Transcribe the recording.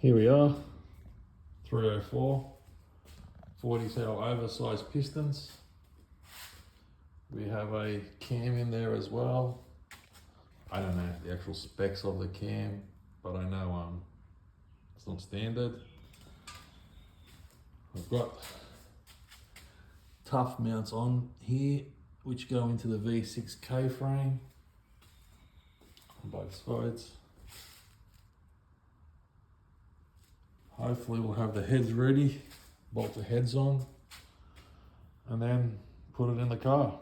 Here we are, 304, 40 tail oversized pistons. We have a cam in there as well. I don't know the actual specs of the cam, but I know it's not standard. I've got tough mounts on here, which go into the V6 K-frame on both sides. Hopefully we'll have the heads ready, bolt the heads on, and then put it in the car.